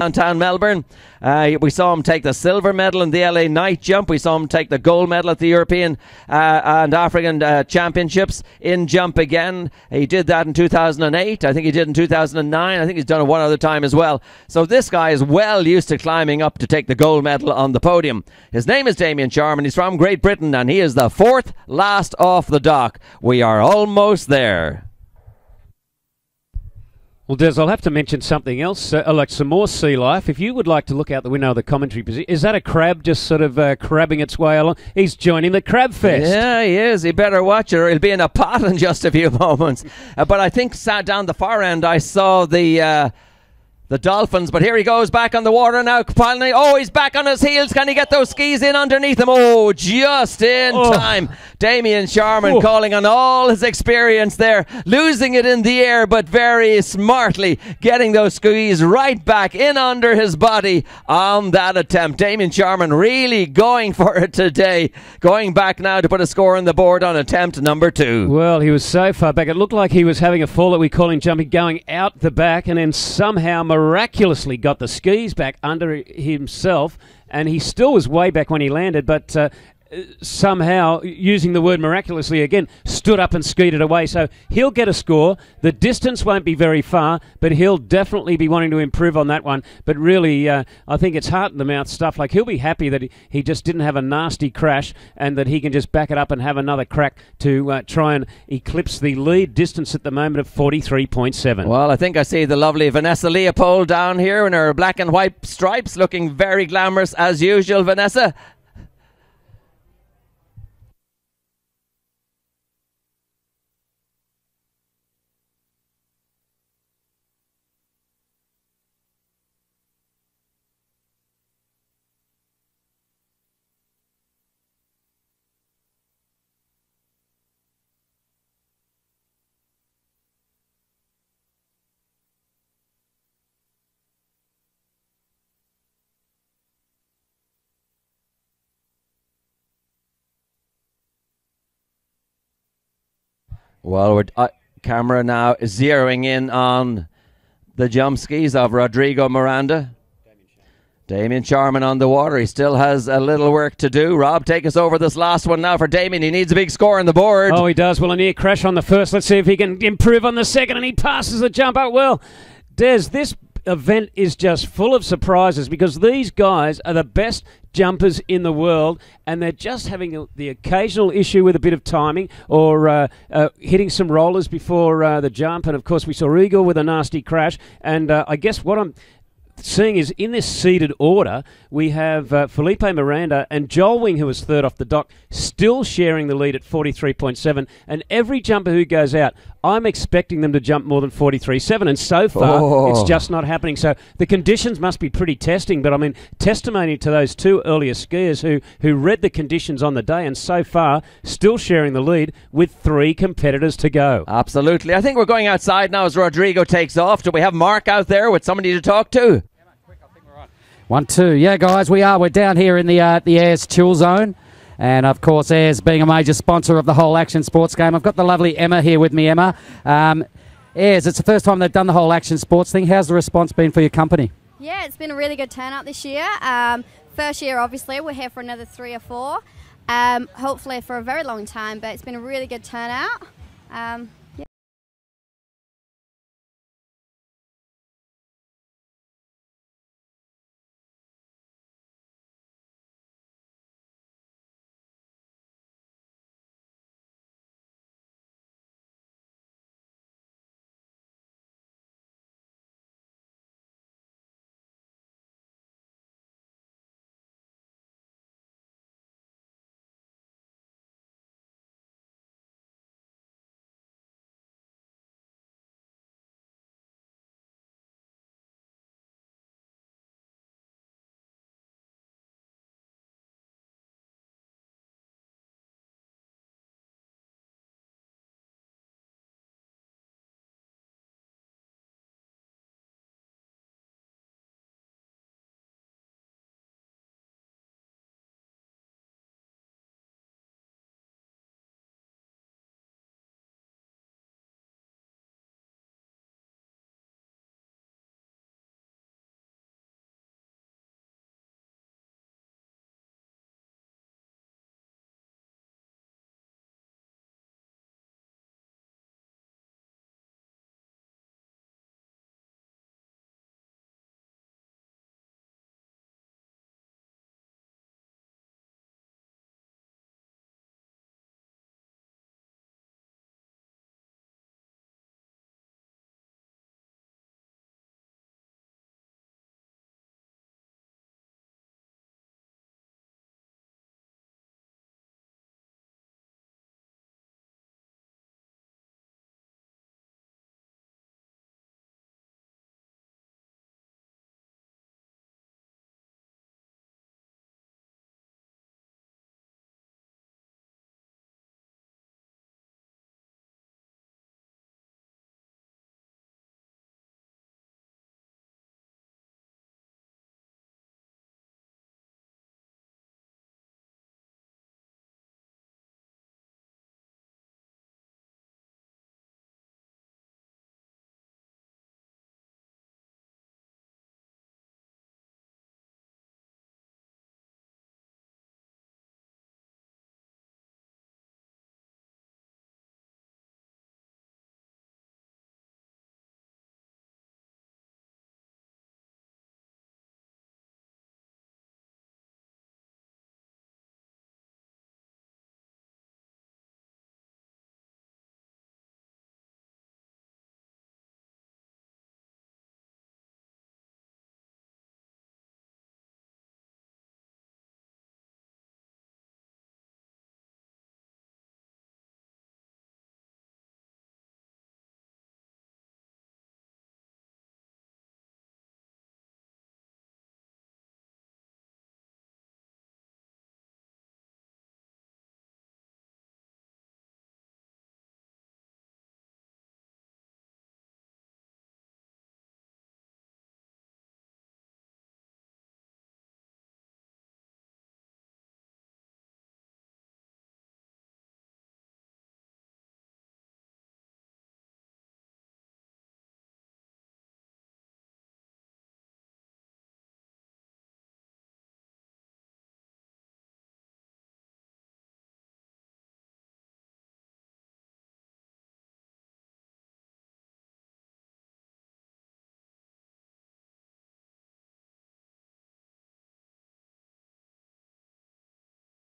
downtown Melbourne. We saw him take the silver medal in the LA night jump. We saw him take the gold medal at the European and African Championships in jump again. He did that in 2008. I think he did in 2009. I think he's done it one other time as well. So this guy is well used to climbing up to take the gold medal on the podium. His name is Damien Sharman. He's from Great Britain and he is the fourth last off the dock. We are almost there. Well, Des, I'll have to mention something else, like some more sea life. If you would like to look out the window of the commentary position, is that a crab just sort of crabbing its way along? He's joining the Crab Fest. Yeah, he is. He better watch it or he'll be in a pot in just a few moments. But I think sat down the far end, I saw the dolphins, but here he goes back on the water now. Oh, he's back on his heels. Can he get those skis in underneath him? Oh, just in time. Damien Sharman calling on all his experience there, losing it in the air, but very smartly getting those skis right back in under his body on that attempt. Damien Sharman really going for it today, going back now to put a score on the board on attempt number 2. Well, he was so far back. It looked like he was having a fall that we call in jumping, going out the back, and then somehow miraculously got the skis back under himself, and he still was way back when he landed, but somehow, using the word miraculously again, stood up and skied it away. So he'll get a score. The distance won't be very far, but he'll definitely be wanting to improve on that one. But really, I think it's heart-in-the-mouth stuff. Like, he'll be happy that he just didn't have a nasty crash and that he can just back it up and have another crack to try and eclipse the lead distance at the moment of 43.7. Well, I think I see the lovely Vanessa Leopold down here in her black and white stripes, looking very glamorous as usual. Vanessa? Well, we're camera now is zeroing in on the jump skis of Rodrigo Miranda. Damien Sharman on the water. He still has a little work to do. Rob, take us over this last one now for Damien. He needs a big score on the board. Oh, he does. Well, a near crash on the first. Let's see if he can improve on the second, and he passes the jump out well. Des, this event is just full of surprises because these guys are the best jumpers in the world, and they're just having the occasional issue with a bit of timing or hitting some rollers before the jump. And of course we saw Igor with a nasty crash, and I guess what I'm seeing is in this seeded order we have Felipe Miranda and Joel Wing, who was third off the dock, still sharing the lead at 43.7, and every jumper who goes out, I'm expecting them to jump more than 43.7, and so far it's just not happening. So the conditions must be pretty testing, but I mean, testimony to those two earlier skiers who read the conditions on the day, and so far still sharing the lead with 3 competitors to go. Absolutely. I think we're going outside now as Rodrigo takes off. Do we have Mark out there with somebody to talk to? 1, 2. Yeah, guys, we are. We're down here in the Ayers Chill Zone. And, of course, Ayers being a major sponsor of the whole Action Sports game. I've got the lovely Emma here with me, Emma. Ayers, it's the first time they've done the whole Action Sports thing. How's the response been for your company? Yeah, it's been a really good turnout this year. First year, obviously. We're here for another 3 or 4. Hopefully for a very long time, but it's been a really good turnout.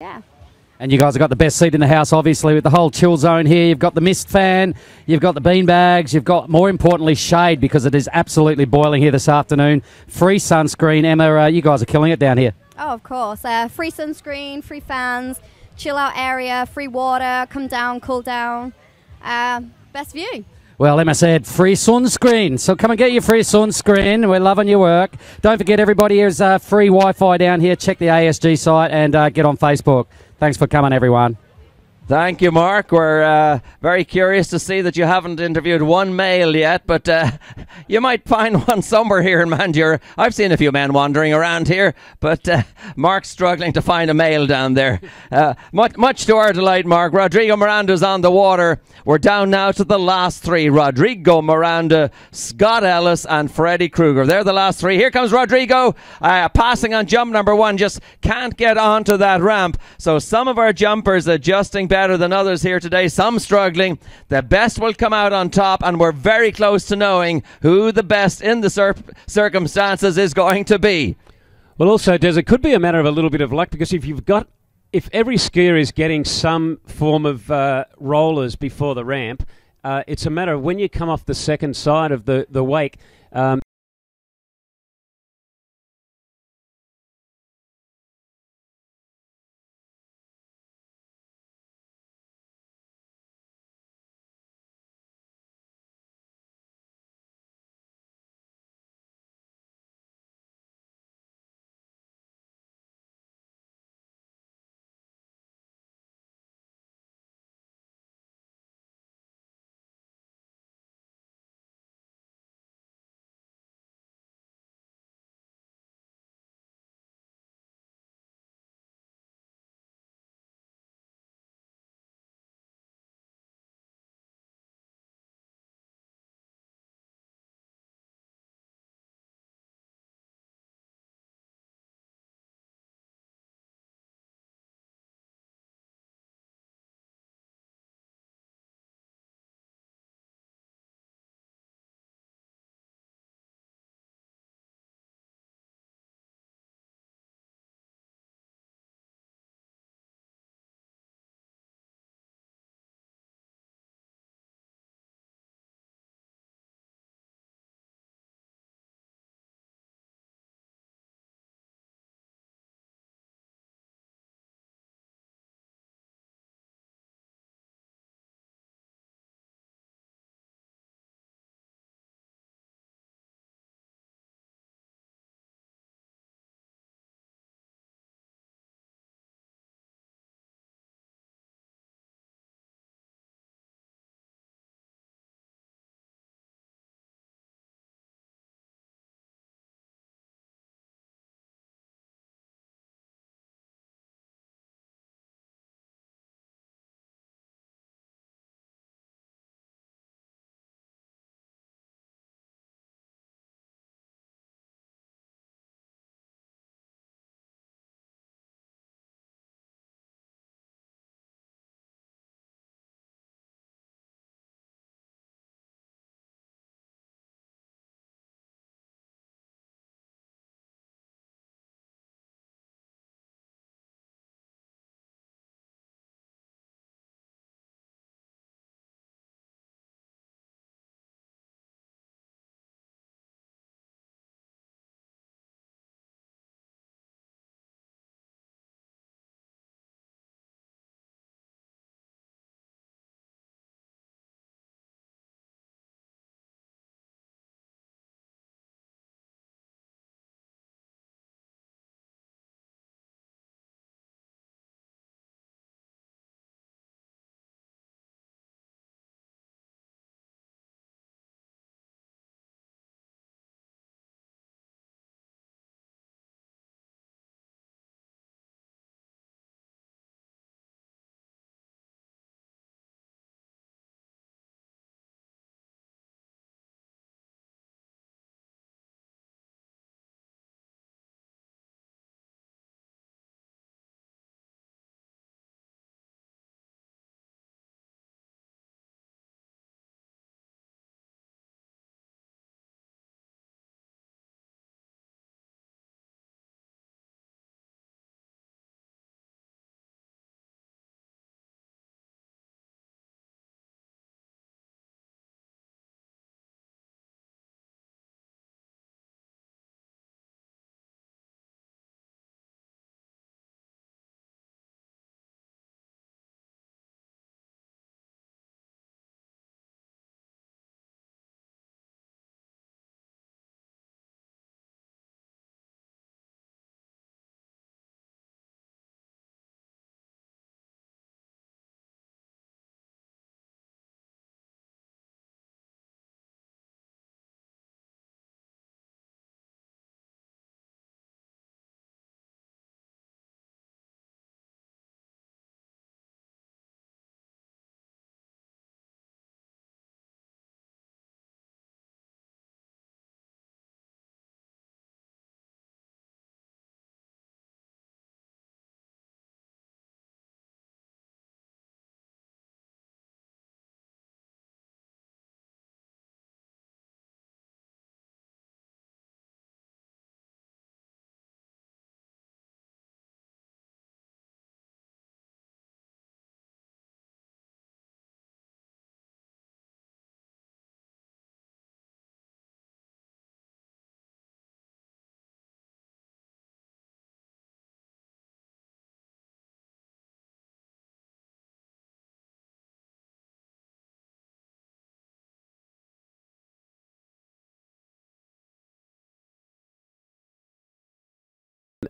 Yeah. And you guys have got the best seat in the house, obviously, with the whole chill zone here. You've got the mist fan, you've got the bean bags, you've got, more importantly, shade, because it is absolutely boiling here this afternoon. Free sunscreen. Emma, you guys are killing it down here. Oh, of course. Free sunscreen, free fans, chill out area, free water, come down, cool down. Best view. Well, Emma said free sunscreen. So come and get your free sunscreen. We're loving your work. Don't forget, everybody, here's free Wi-Fi down here. Check the ASG site and get on Facebook. Thanks for coming, everyone. Thank you, Mark. We're very curious to see that you haven't interviewed one male yet, but you might find one somewhere here in Mandurah. I've seen a few men wandering around here, but Mark's struggling to find a male down there. Much to our delight, Mark, Rodrigo Miranda's on the water. We're down now to the last three. Rodrigo Miranda, Scott Ellis, and Freddie Krueger. They're the last three. Here comes Rodrigo, passing on jump number one. Just can't get onto that ramp. So some of our jumpers adjusting better than others here today, some struggling. The best will come out on top, and we're very close to knowing who the best in the circumstances is going to be. Well, also, Des, it could be a matter of a little bit of luck, because if every skier is getting some form of rollers before the ramp, it's a matter of when you come off the second side of the wake,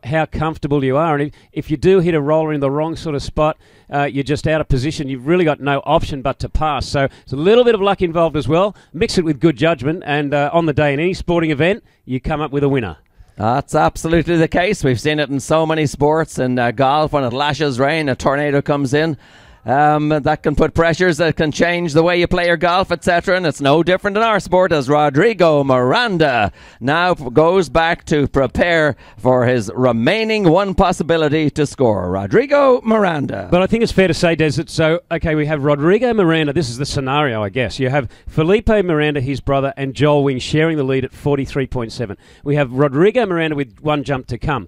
how comfortable you are. And if you do hit a roller in the wrong sort of spot, you're just out of position. You've really got no option but to pass. So there's a little bit of luck involved as well. Mix it with good judgment, and on the day in any sporting event, you come up with a winner. That's absolutely the case. We've seen it in so many sports. In golf, when it lashes rain, a tornado comes in. That can put pressures that can change the way you play your golf, etc. And it's no different in our sport, as Rodrigo Miranda now goes back to prepare for his remaining one possibility to score. Rodrigo Miranda. But I think it's fair to say, Des, that we have Rodrigo Miranda. This is the scenario, I guess. You have Felipe Miranda, his brother, and Joel Wing sharing the lead at 43.7. We have Rodrigo Miranda with one jump to come.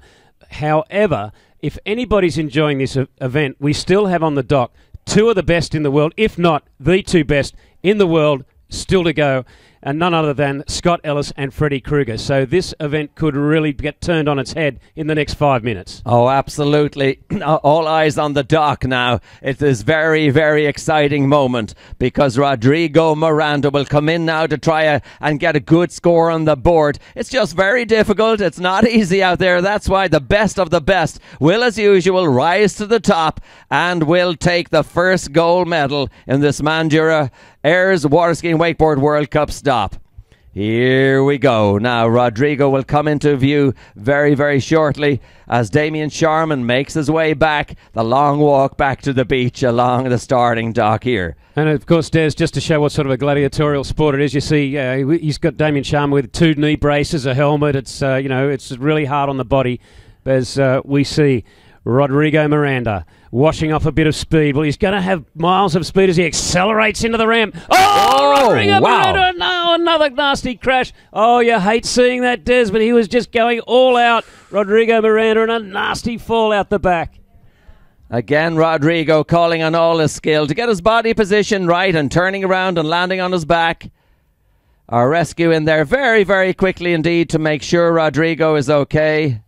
However, if anybody's enjoying this event, we still have on the dock two of the best in the world, if not the two best in the world, still to go, and none other than Scott Ellis and Freddy Krueger. So this event could really get turned on its head in the next 5 minutes. Oh, absolutely. All eyes on the dock now. It's this very, very exciting moment because Rodrigo Miranda will come in now to try and get a good score on the board. It's just very difficult. It's not easy out there. That's why the best of the best will, as usual, rise to the top and will take the first gold medal in this Mandurah Ayers Water Skiing Wakeboard World Cup stop. Here we go. Now Rodrigo will come into view very, very shortly as Damien Sharman makes his way back the long walk back to the beach along the starting dock here. And of course, Des, just to show what sort of a gladiatorial sport it is, you see he's got Damien Sharman with 2 knee braces, a helmet. It's it's really hard on the body. As we see Rodrigo Miranda washing off a bit of speed. Well, he's going to have miles of speed as he accelerates into the ramp. Rodrigo Miranda! No, another nasty crash. Oh, you hate seeing that, Des, but he was just going all out. Rodrigo Miranda and a nasty fall out the back. Again, Rodrigo calling on all his skill to get his body position right and turning around and landing on his back. Our rescue in there very, very quickly indeed to make sure Rodrigo is okay.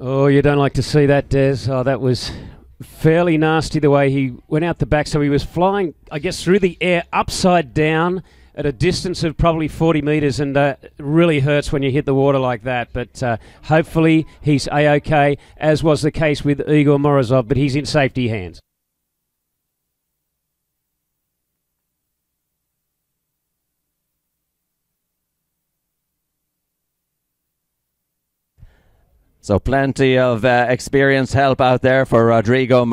Oh, you don't like to see that, Des. Oh, that was fairly nasty the way he went out the back. So he was flying, I guess, through the air upside down at a distance of probably 40 metres, and it really hurts when you hit the water like that. But hopefully he's A-OK, as was the case with Igor Morozov, but he's in safety hands. So plenty of experienced help out there for Rodrigo